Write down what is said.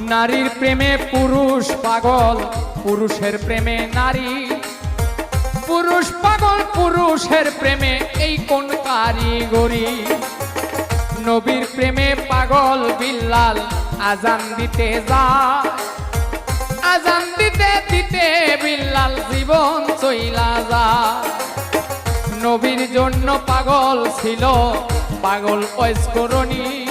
নারীর প্রেমে পুরুষ পাগল, পুরুষের প্রেমে নারী। পুরুষ পাগল পুরুষের প্রেমে, এই কোন কারিগরি। নবীর প্রেমে পাগল বিল্লাল, আজান দিতে যায়। আজান দিতে দিতে বিল্লাল জীবন চইলা যায়। নবীর জন্য পাগল ছিল, পাগল ওয়াইজ করণী।